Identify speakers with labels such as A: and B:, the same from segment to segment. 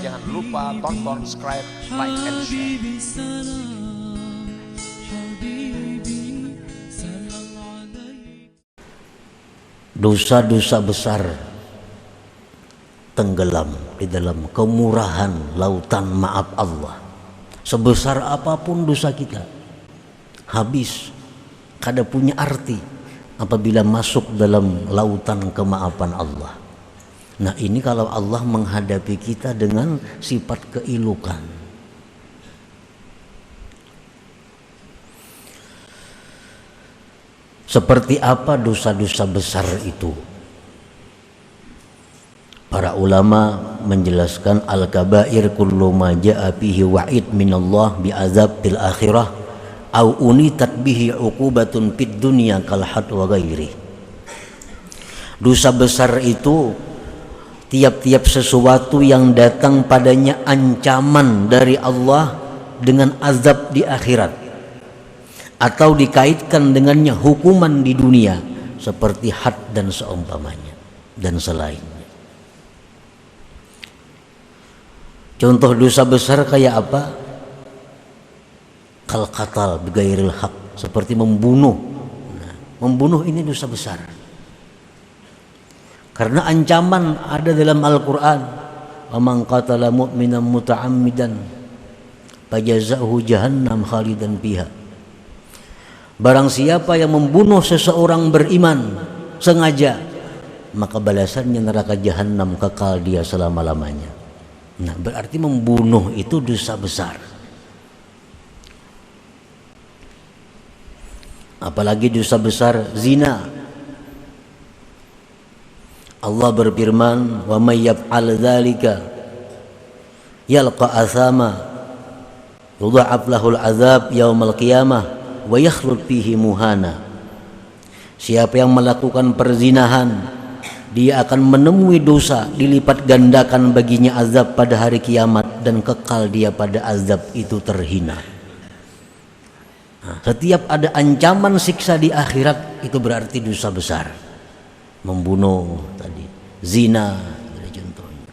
A: Jangan lupa tonton, subscribe, like, and share.
B: Dosa-dosa besar tenggelam di dalam kemurahan lautan maaf Allah. Sebesar apapun dosa kita, habis kada punya arti apabila masuk dalam lautan kemaafan Allah. Nah, ini kalau Allah menghadapi kita dengan sifat keilukan. Seperti apa dosa-dosa besar itu? Para ulama menjelaskan al-kabair kullu ma jaa fihi wa'id minallah bi'azab fil akhirah au unitat bihi uqubatun fid dunya kal had wa ghairi. Dosa besar itu tiap-tiap sesuatu yang datang padanya ancaman dari Allah dengan azab di akhirat, atau dikaitkan dengannya hukuman di dunia seperti had dan seumpamanya dan selainnya. Contoh dosa besar kayak apa? Kal qatal bighairil haq, seperti membunuh. Nah, membunuh ini dosa besar. Karena ancaman ada dalam Al-Quran, wa man qatala mu'minan muta'ammidan fajaza'uhu jahannam khalidan fiha. Barang siapa yang membunuh seseorang beriman sengaja, maka balasannya neraka jahanam, kekal dia selama-lamanya. Nah, berarti membunuh itu dosa besar. Apalagi dosa besar zina. Allah berfirman, wa may yaf'al dzalika yalqa athama yudha'af lahul azab yaumal qiyamah wa yakhlud fihi muhana. Siapa yang melakukan perzinahan, dia akan menemui dosa, dilipat gandakan baginya azab pada hari kiamat, dan kekal dia pada azab itu terhina. Nah, setiap ada ancaman siksa di akhirat, itu berarti dosa besar. Membunuh tadi, zina, contohnya.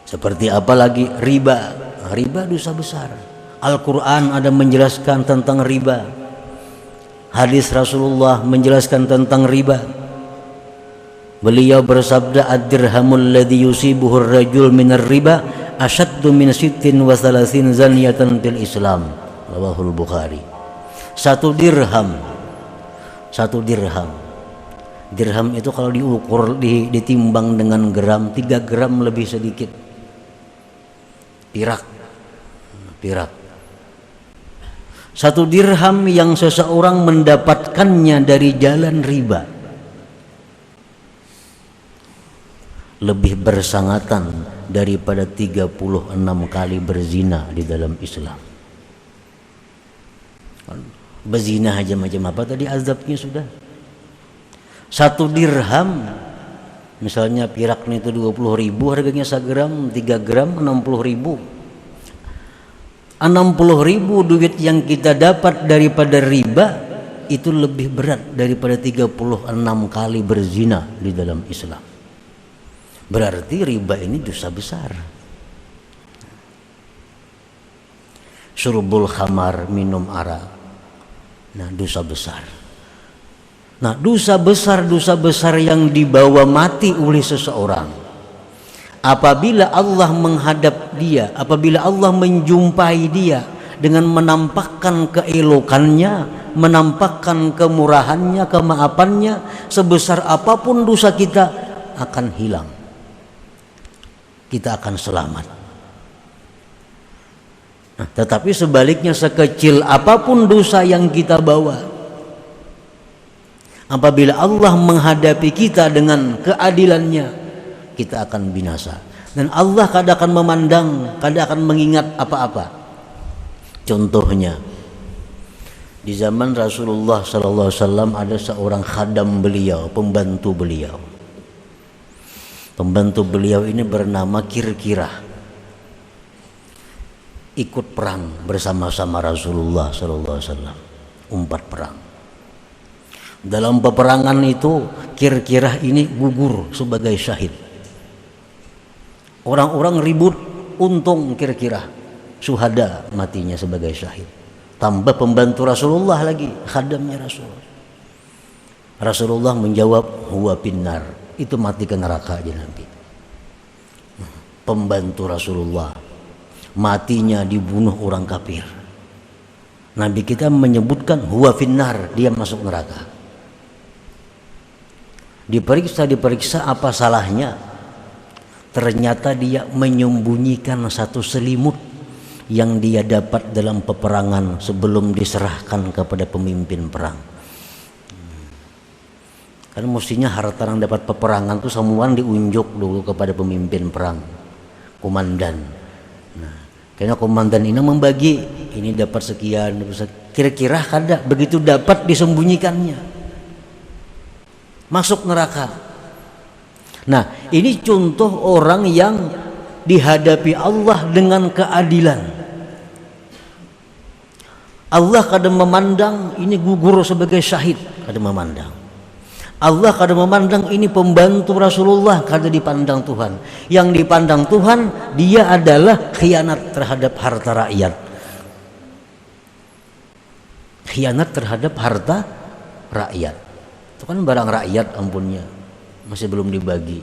B: Seperti apa lagi? Riba. Riba dosa besar. Al-Quran ada menjelaskan tentang riba. Hadis Rasulullah menjelaskan tentang riba. Beliau bersabda, ad-dirhamul ladzi yusibuhur rajul minar riba asyaddu min sittin wa thalathin zaniyatan fil Islam. Rawahul Bukhari. Satu dirham. Dirham itu kalau diukur, ditimbang dengan gram, 3 gram lebih sedikit. Pirak. Satu dirham yang seseorang mendapatkannya dari jalan riba lebih bersangatan daripada 36 kali berzina di dalam Islam. Berzina aja macam apa tadi azabnya sudah. Satu dirham, misalnya piraknya itu 20.000, harganya 1 gram, 3 gram 60.000. 60.000 duit yang kita dapat daripada riba itu lebih berat daripada 36 kali berzina di dalam Islam. Berarti riba ini dosa besar. Syurbul khamar, minum arak. Nah, dosa besar. Nah, dosa besar yang dibawa mati oleh seseorang, apabila Allah menghadap dia, apabila Allah menjumpai dia dengan menampakkan keelokannya, menampakkan kemurahannya, kemaafannya, sebesar apapun dosa kita akan hilang. Kita akan selamat. Nah, tetapi sebaliknya, sekecil apapun dosa yang kita bawa, apabila Allah menghadapi kita dengan keadilannya, kita akan binasa. Dan Allah kada akan memandang, kada akan mengingat apa-apa. Contohnya, di zaman Rasulullah SAW ada seorang khadam beliau, pembantu beliau. Pembantu beliau ini bernama Kirkirah. Ikut perang bersama-sama Rasulullah SAW. 4 perang. Dalam peperangan itu Kirkirah ini gugur sebagai syahid. Orang-orang ribut, untung Kirkirah syuhada matinya sebagai syahid. Tambah pembantu Rasulullah lagi, khadamnya Rasul. Rasulullah menjawab, huwa finnar, itu mati ke neraka aja Nabi. Pembantu Rasulullah matinya dibunuh orang kafir. Nabi kita menyebutkan huwa finnar, dia masuk neraka. Diperiksa apa salahnya? Ternyata dia menyembunyikan satu selimut yang dia dapat dalam peperangan sebelum diserahkan kepada pemimpin perang. Karena mestinya harta yang dapat peperangan itu semua diunjuk dulu kepada pemimpin perang, komandan. Nah, karena komandan ini membagi, ini dapat sekian, kira-kira kada begitu dapat disembunyikannya, masuk neraka. Nah, ini contoh orang yang dihadapi Allah dengan keadilan. Allah kadang memandang ini gugur sebagai syahid, kadang memandang. Allah kadang memandang ini pembantu Rasulullah, kadang dipandang Tuhan. Yang dipandang Tuhan, dia adalah khianat terhadap harta rakyat. Khianat terhadap harta rakyat. Itu kan barang rakyat, ampunnya masih belum dibagi.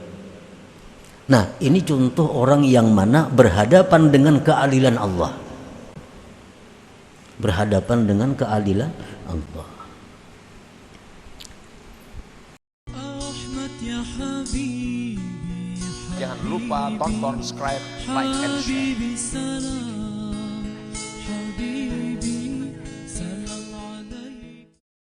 B: Nah, ini contoh orang yang mana berhadapan dengan keadilan Allah. Berhadapan dengan keadilan Allah.
A: Jangan lupa tonton, subscribe, like, and share.